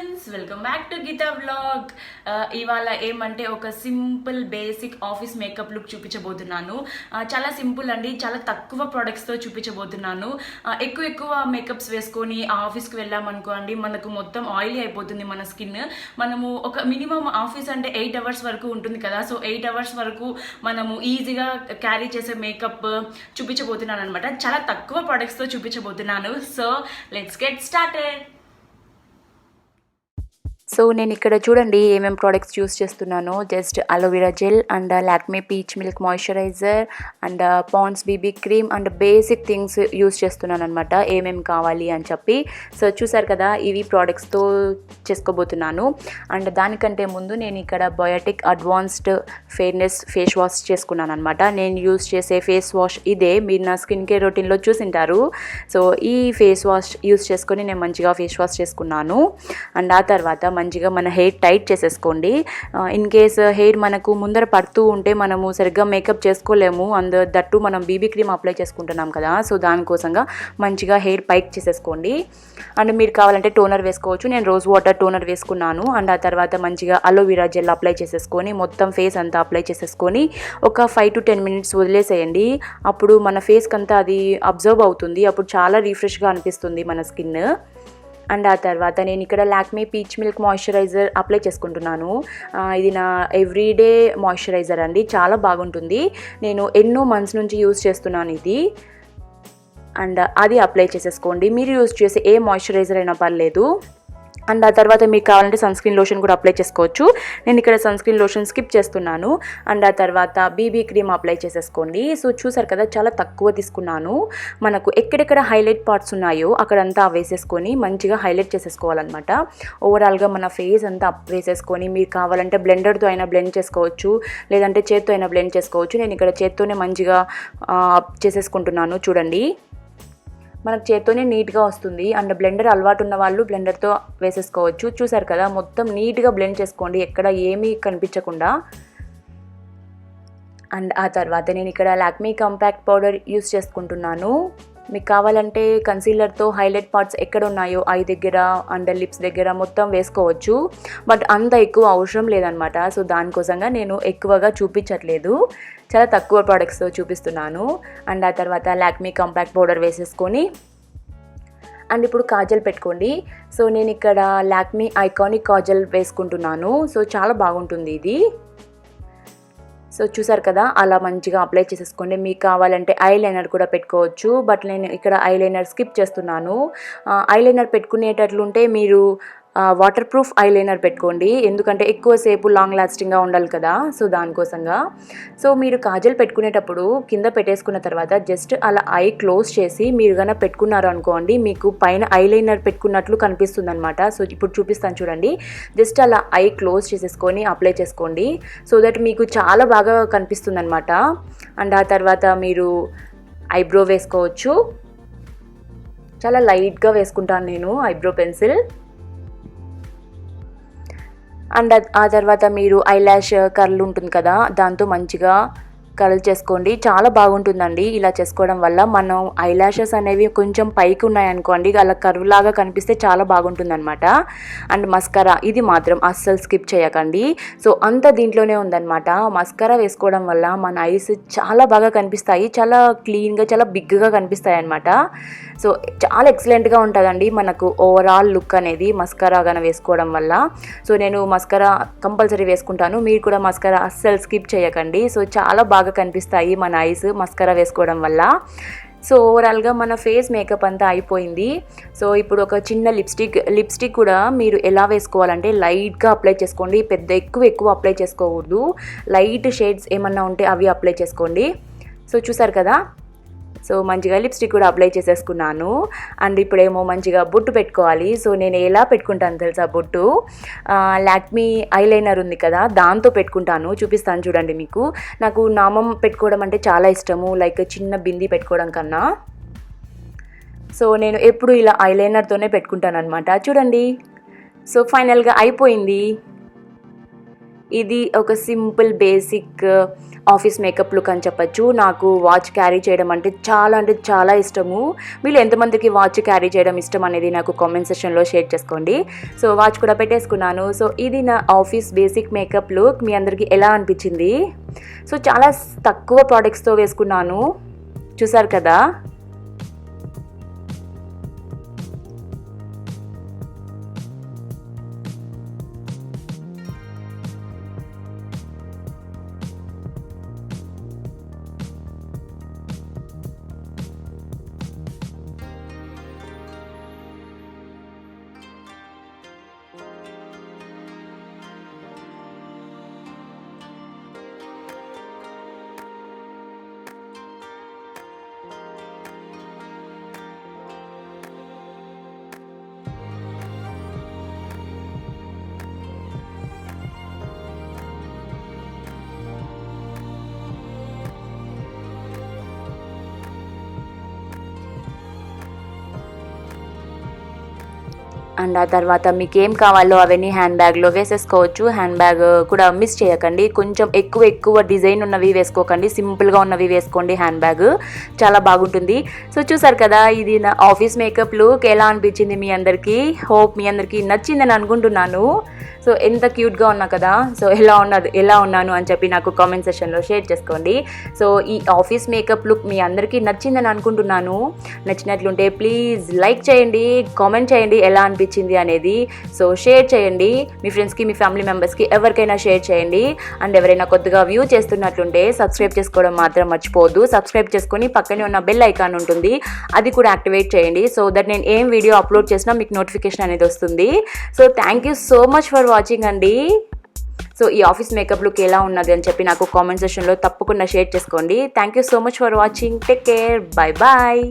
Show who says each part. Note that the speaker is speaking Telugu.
Speaker 1: Friends, welcome back to Geetha vlog. ఇవాళ ఏమంటే ఒక simple basic office makeup look చూపించబోతున్నాను. చాలా సింపుల్ అండి, చాలా తక్కువ ప్రొడక్ట్స్తో చూపించబోతున్నాను. ఎక్కువ మేకప్స్ వేసుకొని ఆఫీస్కి వెళ్ళామనుకోండి, మనకు మొత్తం ఆయిలీ అయిపోతుంది మన స్కిన్. మనము ఒక మినిమం ఆఫీస్ అంటే 8 అవర్స్ వరకు ఉంటుంది కదా, సో 8 అవర్స్ వరకు మనము ఈజీగా క్యారీ చేసే మేకప్ చూపించబోతున్నాను అనమాట. చాలా తక్కువ ప్రొడక్ట్స్తో చూపించబోతున్నాను. So let's get started.
Speaker 2: So నేను ఇక్కడ చూడండి ఏమేమి ప్రోడక్ట్స్ యూస్ చేస్తున్నానో. Just aloe vera gel and Lakme peach milk moisturizer and Pond's BB cream and basic things use చేస్తున్నాను అనమాట, ఏమేమి కావాలి అని చెప్పి. సో చూసారు కదా, ఇవి ప్రోడక్ట్స్తో చేసుకోబోతున్నాను. అండ్ దానికంటే ముందు నేను ఇక్కడ Biotique advanced fairness face wash చేసుకున్నాను అనమాట. నేను యూస్ చేసే ఫేస్ వాష్ ఇదే, మీరు నా స్కిన్ కేర్ రొటీన్లో చూసింటారు. సో ఈ ఫేస్ వాష్ యూస్ చేసుకొని నేను మంచిగా ఫేస్ వాష్ చేసుకున్నాను. అండ్ ఆ తర్వాత మంచిగా మన హెయిర్ టైట్ చేసేసుకోండి. ఇన్ కేస్ హెయిర్ మనకు ముందర పడుతూ ఉంటే మనము సరిగ్గా మేకప్ చేసుకోలేము, దట్టు మనం బీబీ క్రీమ్ అప్లై చేసుకుంటున్నాం కదా, సో దానికోసంగా మంచిగా హెయిర్ పైక్ చేసేసుకోండి. అండ్ మీరు కావాలంటే టోనర్ వేసుకోవచ్చు. నేను రోజ్ వాటర్ టోనర్ వేసుకున్నాను. అండ్ ఆ తర్వాత మంచిగా అలోవెరా జెల్ అప్లై చేసేసుకొని మొత్తం ఫేస్ అంతా అప్లై చేసేసుకొని ఒక 5 to 10 minutes వదిలేసేయండి. అప్పుడు మన ఫేస్కి అంతా అది అబ్జర్వ్ అవుతుంది, అప్పుడు చాలా రిఫ్రెష్గా అనిపిస్తుంది మన స్కిన్. అండ్ ఆ తర్వాత నేను ఇక్కడ Lakme peach milk moisturiser apply చేసుకుంటున్నాను. ఇది నా ఎవ్రీడే మాయిశ్చరైజర్ అండి, చాలా బాగుంటుంది. నేను ఎన్నో మంత్స్ నుంచి యూస్ చేస్తున్నాను ఇది. అండ్ అది అప్లై చేసేసుకోండి. మీరు యూస్ చేసే ఏ మాయిశ్చరైజర్ అయినా పర్లేదు. అండ్ ఆ తర్వాత మీకు కావాలంటే సన్ స్క్రీన్ లోషన్ కూడా అప్లై చేసుకోవచ్చు. నేను ఇక్కడ సన్ స్క్రీన్ లోషన్ స్కిప్ చేస్తున్నాను. అండ్ ఆ తర్వాత బీబీ క్రీమ్ అప్లై చేసేసుకోండి. సో చూసారు కదా, చాలా తక్కువ తీసుకున్నాను. మనకు ఎక్కడెక్కడ హైలైట్ పార్ట్స్ ఉన్నాయో అక్కడంతా వేసేసుకొని మంచిగా హైలైట్ చేసేసుకోవాలన్నమాట. ఓవరాల్గా మన ఫేస్ అంతా వేసేసుకొని మీరు కావాలంటే బ్లెండర్తో అయినా బ్లెండ్ చేసుకోవచ్చు, లేదంటే చేత్తో అయినా బ్లెండ్ చేసుకోవచ్చు. నేను ఇక్కడ చేత్తోనే మంచిగా చేసేసుకుంటున్నాను. చూడండి, మనకు చేత్తోనే నీట్గా వస్తుంది. అండ్ బ్లెండర్ అలవాటు ఉన్న వాళ్ళు బ్లెండర్తో వేసేసుకోవచ్చు. చూసారు కదా, మొత్తం నీట్గా బ్లెండ్ చేసుకోండి, ఎక్కడ ఏమీ కనిపించకుండా. అండ్ ఆ తర్వాత నేను ఇక్కడ లాక్మీ కాంపాక్ట్ పౌడర్ యూస్ చేసుకుంటున్నాను. మీకు కావాలంటే కన్సీలర్తో హైలైట్ పార్ట్స్ ఎక్కడ ఉన్నాయో ఐ దగ్గర అండ్ లిప్స్ దగ్గర మొత్తం వేసుకోవచ్చు, బట్ అంత ఎక్కువ అవసరం లేదనమాట. సో దానికోసంగా నేను ఎక్కువగా చూపించట్లేదు, చాలా తక్కువ ప్రోడక్ట్స్తో చూపిస్తున్నాను. అండ్ ఆ తర్వాత లాక్మీ కాంపాక్ట్ పౌడర్ వేసేసుకొని అండ్ ఇప్పుడు కాజల్ పెట్టుకోండి. సో నేను ఇక్కడ లాక్మీ ఐకానిక్ కాజల్ వేసుకుంటున్నాను. సో చాలా బాగుంటుంది ఇది. సో చూసారు కదా, అలా మంచిగా అప్లై చేసేసుకోండి. మీకు కావాలంటే ఐలైనర్ కూడా పెట్టుకోవచ్చు, బట్ నేను ఇక్కడ ఐలైనర్ స్కిప్ చేస్తున్నాను. ఐలైనర్ పెట్టుకునేటట్లుంటే మీరు వాటర్ ప్రూఫ్ ఐలైనర్ పెట్టుకోండి, ఎందుకంటే ఎక్కువసేపు లాంగ్ లాస్టింగ్గా ఉండాలి కదా, సో దానికోసంగా. సో మీరు కాజల్ పెట్టుకునేటప్పుడు కింద పెట్టేసుకున్న తర్వాత జస్ట్ అలా ఐ క్లోజ్ చేసి మీరు కనుక పెట్టుకున్నారు అనుకోండి, మీకు పైన ఐలైనర్ పెట్టుకున్నట్లు కనిపిస్తుంది అనమాట. సో ఇప్పుడు చూపిస్తాను చూడండి, జస్ట్ అలా ఐ క్లోజ్ చేసేసుకొని అప్లై చేసుకోండి, సో దట్ మీకు చాలా బాగా కనిపిస్తుంది అనమాట. అండ్ ఆ తర్వాత మీరు ఐబ్రో వేసుకోవచ్చు. చాలా లైట్గా వేసుకుంటాను నేను ఐబ్రో పెన్సిల్. అండ్ ఆ తర్వాత మీరు ఐలాష్ కర్ల్ ఉంటుంది కదా, దాంతో మంచిగా కర్ల్ చేసుకోండి. చాలా బాగుంటుందండి ఇలా చేసుకోవడం వల్ల. మనం ఐలాషెస్ అనేవి కొంచెం పైకి ఉన్నాయనుకోండి, అలా కర్వ్ లాగా కనిపిస్తే చాలా బాగుంటుంది అనమాట. అండ్ మస్కరా, ఇది మాత్రం అస్సలు స్కిప్ చేయకండి. సో అంత దీంట్లోనే ఉందన్నమాట. మస్కరా వేసుకోవడం వల్ల మన ఐస్ చాలా బాగా కనిపిస్తాయి, చాలా క్లీన్గా చాలా బిగ్గా కనిపిస్తాయి అనమాట. సో చాలా ఎక్సలెంట్గా ఉంటుందండి మనకు ఓవరాల్ లుక్ అనేది మస్కరా గాన వేసుకోవడం వల్ల. సో నేను మస్కరా కంపల్సరీ వేసుకుంటాను, మీరు కూడా మస్కరా అస్సలు స్కిప్ చేయకండి. సో చాలా బాగా కనిపిస్తాయి మన ఐస్ మస్కరా వేసుకోవడం వల్ల. సో ఓవరాల్గా మన ఫేస్ మేకప్ అంతా అయిపోయింది. సో ఇప్పుడు ఒక చిన్న లిప్స్టిక్ కూడా మీరు ఎలా వేసుకోవాలంటే లైట్గా అప్లై చేసుకోండి, పెద్ద ఎక్కువ అప్లై చేసుకోకూడదు. లైట్ షేడ్స్ ఏమన్నా ఉంటే అవి అప్లై చేసుకోండి. సో చూసారు కదా, సో మంచిగా లిప్స్టిక్ కూడా అప్లై చేసేసుకున్నాను. అండ్ ఇప్పుడేమో మంచిగా బొట్టు పెట్టుకోవాలి. సో నేను ఎలా పెట్టుకుంటాను తెలుసా బొట్టు, లాక్మీ ఐలైనర్ ఉంది కదా, దాంతో పెట్టుకుంటాను. చూపిస్తాను చూడండి మీకు. నాకు నామం పెట్టుకోవడం అంటే చాలా ఇష్టము, లైక్ చిన్న బింది పెట్టుకోవడం కన్నా. సో నేను ఎప్పుడు ఇలా ఐలైనర్తోనే పెట్టుకుంటాను అనమాట. చూడండి, సో ఫైనల్గా అయిపోయింది. ఇది ఒక simple basic office makeup look అని చెప్పచ్చు. నాకు వాచ్ క్యారీ చేయడం అంటే చాలా ఇష్టము. వీళ్ళు ఎంతమందికి వాచ్ క్యారీ చేయడం ఇష్టం అనేది నాకు కామెంట్ సెక్షన్లో షేర్ చేసుకోండి. సో వాచ్ కూడా పెట్టేసుకున్నాను. సో ఇది నా ఆఫీస్ బేసిక్ మేకప్ లుక్. మీ అందరికీ ఎలా అనిపించింది? సో చాలా తక్కువ ప్రోడక్ట్స్తో వేసుకున్నాను, చూసారు కదా. అండ్ ఆ తర్వాత మీకు ఏం కావాలో అవన్నీ హ్యాండ్ బ్యాగ్లో వేసేసుకోవచ్చు. హ్యాండ్ బ్యాగ్ కూడా మిస్ చేయకండి. కొంచెం ఎక్కువ డిజైన్ ఉన్నవి వేసుకోకండి, సింపుల్గా ఉన్నవి వేసుకోండి. హ్యాండ్ బ్యాగ్ చాలా బాగుంటుంది. సో చూసారు కదా, ఇది నా ఆఫీస్ మేకప్ లుక్. ఎలా అనిపించింది మీ అందరికీ? హోప్ మీ అందరికీ నచ్చిందని అనుకుంటున్నాను. సో ఎంత క్యూట్గా ఉన్నా కదా. సో ఎలా ఉన్నాను అని చెప్పి నాకు కామెంట్ సెక్షన్లో షేర్ చేసుకోండి. సో ఈ ఆఫీస్ మేకప్ లుక్ మీ అందరికీ నచ్చిందని అనుకుంటున్నాను. నచ్చినట్లుంటే ప్లీజ్ లైక్ చేయండి, కామెంట్ చేయండి ఎలా అనిపించింది అనేది. సో షేర్ చేయండి మీ ఫ్రెండ్స్కి, మీ ఫ్యామిలీ మెంబర్స్కి, ఎవరికైనా షేర్ చేయండి. అండ్ ఎవరైనా కొత్తగా వ్యూ చేస్తున్నట్లుంటే సబ్స్క్రైబ్ చేసుకోవడం మాత్రం మర్చిపోవద్దు. సబ్స్క్రైబ్ చేసుకొని పక్కనే ఉన్న బెల్ ఐకాన్ ఉంటుంది, అది కూడా యాక్టివేట్ చేయండి. సో దట్ నేను ఏం వీడియో అప్లోడ్ చేసినా మీకు నోటిఫికేషన్ అనేది వస్తుంది. So thank you so much for watching అండి. సో ఈ ఆఫీస్ మేకప్ లుక్ ఎలా ఉన్నది అని చెప్పి నాకు కామెంట్ సెక్షన్లో తప్పకుండా షేర్ చేసుకోండి. Thank you so much for watching. Take care. Bye.